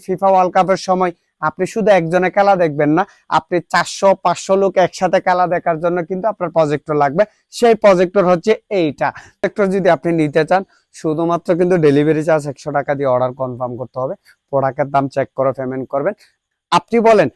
FIFA world কাপের সময় আপনি শুধু একজনে খেলা দেখবেন না, আপনি 400-500 লোক একসাথে খেলা দেখার জন্য কিন্তু আপনার প্রজেক্টর লাগবে। সেই প্রজেক্টর হচ্ছে এইটা। প্রজেক্টর যদি আপনি নিতে চান শুধুমাত্র কিন্তু ডেলিভারি চার্জ 100 টাকা দিয়ে অর্ডার কনফার্ম করতে হবে। প্রোডাক্টের দাম চেক করে পেমেন্ট করবেন। আপনি বলেন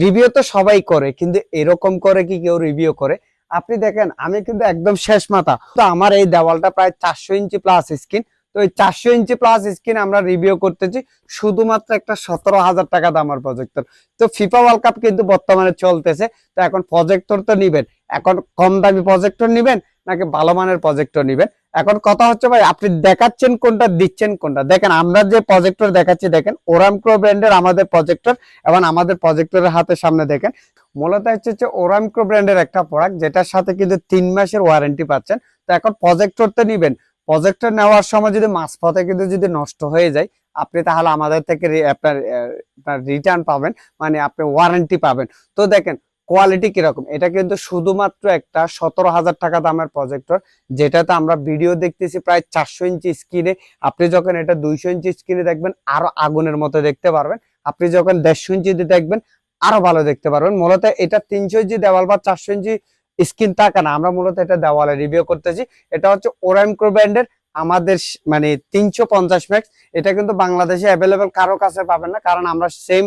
রিভিউ তো সবাই করে, কিন্তু এরকম করে কি কেউ রিভিউ করে? আপনি দেখেন আমি কিন্তু একদম শেষ মাথা, তো আমার এই দেওয়ালটা প্রায় 400 ইঞ্চি প্লাস স্ক্রিন। তো এই 400 ইঞ্চি প্লাস স্ক্রিন আমরা রিভিউ করতেছি শুধুমাত্র একটা 17,000 টাকা দামের প্রজেক্টর। তো ফিফা ওয়ার্ল্ড কাপ কিন্তু বর্তমানে চলতেছে, তো এখন প্রজেক্টর তো নিবেন, এখন কম দামি প্রজেক্টর নিবেন নাকি ভালো মানের প্রজেক্টর নিবেন? এখন কথা হচ্ছে ভাই আপনি দেখাচ্ছেন কোনটা, দিচ্ছেন কোনটা। দেখেন আমরা যে প্রজেক্টর দেখাচ্ছি, দেখেন ওরামকো ব্র্যান্ডের আমাদের প্রজেক্টর, এবং আমাদের প্রজেক্টরের হাতের সামনে দেখেন মূলত হচ্ছে ওরামকো ব্র্যান্ডের একটা প্রোডাক্ট, যেটার সাথে কিন্তু 3 মাসের ওয়ারেন্টি পাচ্ছেন। তো এখন প্রজেক্টর তো নিবেন, প্রজেক্টর নেওয়ার সময় যদি মাঝপথে কিন্তু যদি নষ্ট হয়ে যায়, আপনি তাহলে আমাদের থেকে আপনার রিটার্ন পাবেন, মানে আপনি ওয়ারেন্টি পাবেন। তো দেখেন কোয়ালিটি কিরকম, এটা কিন্তু শুধুমাত্র একটা 17,000 টাকা দামের প্রজেক্টর, যেটাতে আমরা ভিডিও দেখতেছি প্রায় 400 ইঞ্চি স্ক্রিনে। আপনি যখন এটা 200 ইঞ্চি স্ক্রিনে দেখবেন আরো আগুনের মতো দেখতে পারবেন, আপনি যখন 150 ইঞ্চিতে দেখবেন আরো ভালো দেখতে পারবেন। মূলত এটা 300 ইঞ্চি দেওয়াল বা 400 ইঞ্চি স্ক্রিন থাকে না, আমরা মূলত এটা দেওয়ালে রিভিউ করতেছি। এটা হচ্ছে ওরামকো ব্র্যান্ডের আমাদের মানে 350 ম্যাক্স। এটা কিন্তু বাংলাদেশে অ্যাভেলেবেল কারো কাছে পাবেন না, কারণ আমরা সেম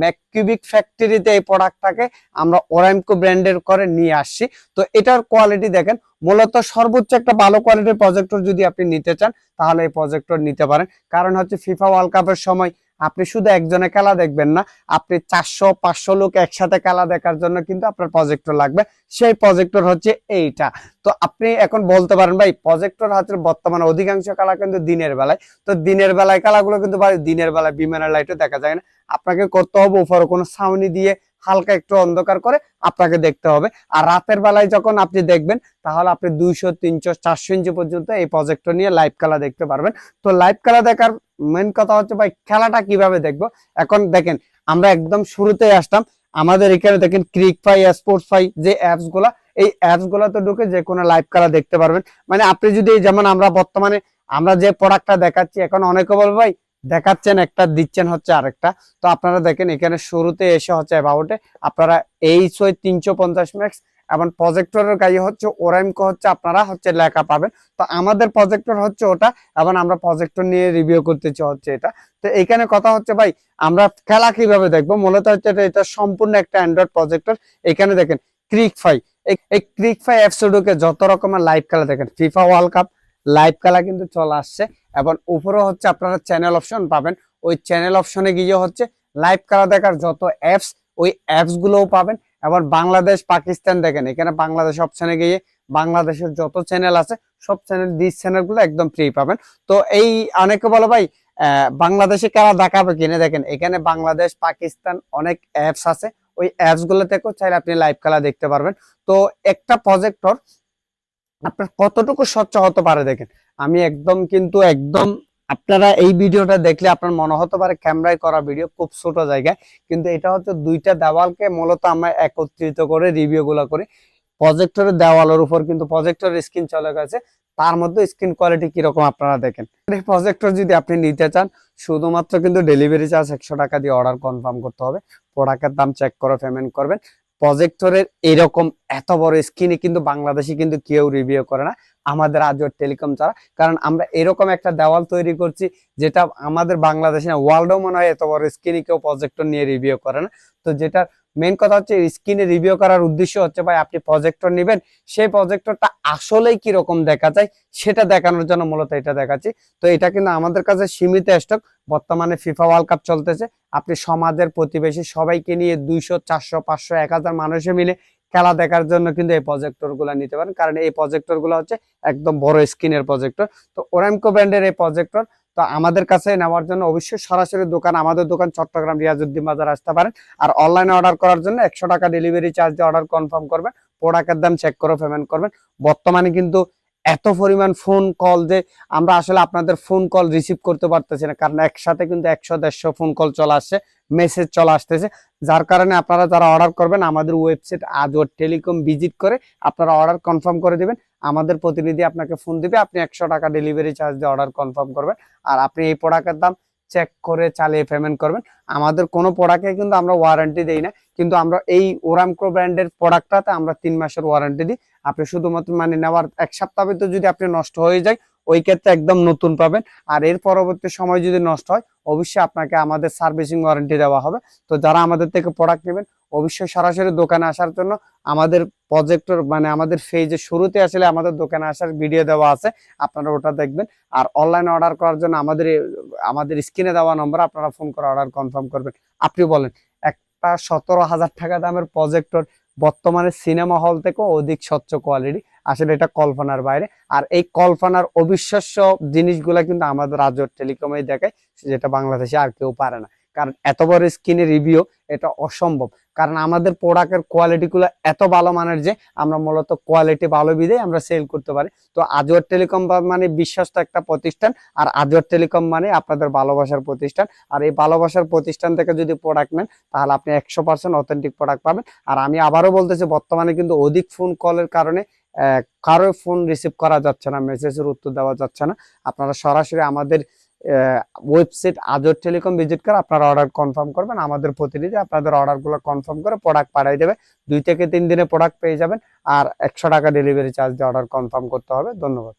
ম্যাককিউবিক ফ্যাক্টরিতে এই প্রোডাক্টটাকে আমরা ওরামকো ব্র্যান্ডের করে নিয়ে আসছি। তো এটার কোয়ালিটি দেখেন, মূলত সর্বোচ্চ একটা ভালো কোয়ালিটির প্রজেক্টর যদি আপনি নিতে চান তাহলে এই প্রজেক্টর নিতে পারেন। কারণ হচ্ছে ফিফা ওয়ার্ল্ড কাপের সময় আপনি শুধু একজনে খেলা দেখবেন না, আপনি 400-500 লোক একসাথে খেলা দেখার জন্য কিন্তু আপনার প্রজেক্টর লাগবে। সেই প্রজেক্টর হচ্ছে এইটা। তো আপনি এখন বলতে পারেন ভাই প্রজেক্টর হাতের বর্তমানে অধিকাংশ খেলা কিন্তু দিনের বেলায়, তো দিনের বেলায় খেলাগুলো কিন্তু ভাই দিনের বেলায় বিমানের লাইটে দেখা যায় না। আপনাকে করতে হবে উপরে কোনো ছাউনি দিয়ে হালকা একটু অন্ধকার করে আপনাকে দেখতে হবে। আর রাতের বেলায় যখন আপনি দেখবেন তাহলে আপনি 200, 300, 400 ইঞ্চি পর্যন্ত এই প্রজেক্টর নিয়ে লাইভ খেলা দেখতে পারবেন। তো লাইভ খেলা দেখার মেন কথা হচ্ছে ভাই খেলাটা কিভাবে দেখবো। এখন দেখেন আমরা একদম শুরুতে আসলাম, আমাদের এখানে দেখেন ক্রিকফাই, স্পোর্টসফাই যে অ্যাপস গুলা, এই অ্যাপস গুলাতে ঢুকে যে কোনো লাইভ খেলা দেখতে পারবেন। মানে আপনি যদি যেমন আমরা বর্তমানে আমরা যে প্রোডাক্টটা দেখাচ্ছি, এখন অনেকে বলবে ভাই দেখাচ্ছেন একটা দিচ্ছেন হচ্ছে আরেকটা। তো আপনারা দেখেন এখানে শুরুতে এসে হচ্ছে অ্যাবাউটে আপনারা এইচওয়াই 350 ম্যাক্স এবং প্রজেক্টরের গায়ে হচ্ছে ওরামকো হচ্ছে আপনারা হচ্ছে লেখা পাবেন। তো আমাদের প্রজেক্টর হচ্ছে ওটা, এবং আমরা প্রজেক্টর নিয়ে রিভিউ করতেছি হচ্ছে এটা। তো এখানে কথা হচ্ছে ভাই আমরা খেলা কিভাবে দেখবো, মূলত হচ্ছে এটা সম্পূর্ণ একটা অ্যান্ড্রয়েড প্রজেক্টর। এখানে দেখেন ক্রিকফাই, এই ক্রিকফাই অ্যাপস ঢুকে যত রকমের লাইভ খেলা দেখেন, ফিফা ওয়ার্ল্ড কাপ লাইভ খেলা কিন্তু চলে আসছে। এবং উপরে হচ্ছে আপনারা চ্যানেল অপশন পাবেন, ওই চ্যানেল অপশনে গিয়ে হচ্ছে লাইভ খেলা দেখার যত অ্যাপস, ওই অ্যাপস গুলোও পাবেন। এবং বাংলাদেশ পাকিস্তান দেখেন এখানে বাংলাদেশ অপশনে গিয়ে বাংলাদেশের যত চ্যানেল আছে সব চ্যানেল, ডিস চ্যানেল গুলো একদম ফ্রি পাবেন। তো এই অনেকে বলে ভাই বাংলাদেশে খেলা দেখাবে কিনে, দেখেন এখানে বাংলাদেশ পাকিস্তান অনেক অ্যাপস আছে, ওই অ্যাপস গুলো থেকেও চাইলে আপনি লাইভ খেলা দেখতে পারবেন। তো একটা প্রজেক্টর আপনার কতটুকু স্বচ্ছ হতে পারে দেখেন, আমি একদম কিন্তু একদম আপনারা এই ভিডিওটা দেখলে আপনার মনে হতে পারে ক্যামেরায় করা ভিডিও খুব ছোট জায়গায়, কিন্তু এটা হচ্ছে দুইটা দেওয়ালকে মূলত আমরা একত্রিত করে রিভিউ গুলো করি। প্রজেক্টরের দেওয়ালের উপর কিন্তু প্রজেক্টরের স্ক্রিন চলে গেছে, তার মধ্যে স্ক্রিন কোয়ালিটি কিরকম আপনারা দেখেন। এই প্রজেক্টর যদি আপনি নিতে চান শুধুমাত্র কিন্তু ডেলিভারি চার্জ 100 টাকা দিয়ে অর্ডার কনফার্ম করতে হবে। প্রোডাক্টের দাম চেক করে পেমেন্ট করবেন। প্রজেক্টরের এরকম এত বড় স্ক্রিনে কিন্তু বাংলাদেশে কিন্তু কেউ রিভিউ করে না আমাদের আজও টেলিকম ছাড়া, কারণ আমরা এরকম একটা দেওয়াল তৈরি করছি যেটা আমাদের বাংলাদেশে ওয়ার্ল্ডও মনে হয় এত বড় স্ক্রিনে কেউ প্রজেক্টর নিয়ে রিভিউ করে না। তো যেটা মেন কথা হচ্ছে স্ক্রিনে রিভিউ করার উদ্দেশ্য হচ্ছে ভাই আপনি প্রজেক্টর নেবেন, সেই প্রজেক্টরটা আসলেই কিরকম দেখা যায় সেটা দেখানোর জন্য মূলত এটা দেখাচ্ছি। তো এটা কিন্তু আমাদের কাছে সীমিত স্টক, বর্তমানে ফিফা ওয়ার্ল্ড কাপ চলতেছে, আপনি সমাজের প্রতিবেশী সবাইকে নিয়ে 200, 400, 500, 1000 মানুষে মিলে খেলা দেখার জন্য কিন্তু এই প্রজেক্টর গুলা নিতে পারেন, কারণ এই প্রজেক্টর গুলো হচ্ছে একদম বড় স্ক্রিনের প্রজেক্টর। তো ওরামকো ব্র্যান্ডের এই প্রজেক্টর তো আমাদের কাছে নেওয়ার জন্য অবশ্যই সরাসরি দোকান, আমাদের দোকান চট্টগ্রাম রিয়াজউদ্দিন বাজার আসতে পারেন। আর অনলাইনে অর্ডার করার জন্য 100 টাকা ডেলিভারি চার্জ দিয়ে অর্ডার কনফার্ম করবেন, প্রোডাক্টের দাম চেক করে পেমেন্ট করবেন। বর্তমানে কিন্তু এত পরিমাণ ফোন কল যে আমরা আসলে আপনাদের ফোন কল রিসিভ করতে পারতেছি না, কারণ একসাথে কিন্তু 100-150 ফোন কল চলে আসছে, মেসেজ চলে আসতেছে, যার কারণে আপনারা যারা অর্ডার করবেন আমাদের ওয়েবসাইট আজও টেলিকম ভিজিট করে আপনারা অর্ডার কনফার্ম করে দিবেন। আমাদের প্রতিনিধি আপনাকে ফোন দিবে, আপনি 100 টাকা ডেলিভারি চার্জ দিয়ে অর্ডার কনফার্ম করবেন। আর আপনি এই প্রোডাক্টের দাম চেক করে চালিয়ে পেমেন্ট করবেন। আমাদের কোনো প্রোডাক্টে কিন্তু আমরা ওয়ারেন্টি দেই না, কিন্তু আমরা এই ওরামকো ব্র্যান্ডের প্রোডাক্টটাতে আমরা 3 মাসের ওয়ারেন্টি দিই। আপনি শুধুমাত্র মানে নেওয়ার 1 সপ্তাহ ভিতরে যদি আপনি নষ্ট হয়ে যায়, ওই ক্ষেত্রে একদম নতুন পাবেন। আর এর পরবর্তী সময় যদি নষ্ট হয়, অবশ্যই আপনাকে আমাদের সার্ভিসিং ওয়ারেন্টি দেওয়া হবে। তো যারা আমাদের থেকে প্রোডাক্ট নেবেন, অবশ্যই সরাসরি দোকানে আসার জন্য আমাদের প্রজেক্টর মানে আমাদের পেজে শুরুতে আসলে আমাদের দোকানে আসার ভিডিও দেওয়া আছে, আপনারা ওটা দেখবেন। আর অনলাইন অর্ডার করার জন্য আমাদের স্ক্রিনে দেওয়া নম্বর আপনারা ফোন করে অর্ডার কনফার্ম করবেন। আপনি বলেন, একটা 17,000 টাকা দামের প্রজেক্টর বর্তমানে সিনেমা হল থেকেও অধিক স্বচ্ছ কোয়ালিটি, আসলে এটা কল্পনার বাইরে। আর এই কল্পনার অবিশ্বাস্য জিনিসগুলা কিন্তু আমাদের আজও টেলিকমে দেখায়, যেটা বাংলাদেশে আর কেউ পারে না। কারণ এত বড় স্ক্রিনে রিভিউ এটা অসম্ভব, কারণ আমাদের প্রোডাক্টের কোয়ালিটি গুলো এত ভালো মানের যে আমরা মূলত কোয়ালিটি ভালো বিধে আমরা সেল করতে পারি। তো আজওয়ার টেলিকম মানে বিশ্বস্ত একটা প্রতিষ্ঠান, আর আজওয়ার টেলিকম মানে আপনাদের ভালোবাসার প্রতিষ্ঠান। আর এই ভালোবাসার প্রতিষ্ঠান থেকে যদি প্রোডাক্ট নেন, তাহলে আপনি 100% অথেন্টিক প্রোডাক্ট পাবেন। আর আমি আবারও বলতেছি, বর্তমানে কিন্তু অধিক ফোন কলের কারণে কারো ফোন রিসিভ করা যাচ্ছে না, মেসেজের উত্তর দেওয়া যাচ্ছে না। আপনারা সরাসরি আমাদের ওয়েবসাইট আজওর টেলিকম ভিজিট করে আপনারা অর্ডার কনফার্ম করবেন। আমাদের প্রতিনিধি আপনাদের অর্ডারগুলো কনফার্ম করে প্রোডাক্ট পাঠিয়ে দেবে। 2 থেকে 3 দিনে প্রোডাক্ট পেয়ে যাবেন। আর 100 টাকা ডেলিভারি চার্জ দিয়ে অর্ডার কনফার্ম করতে হবে। ধন্যবাদ।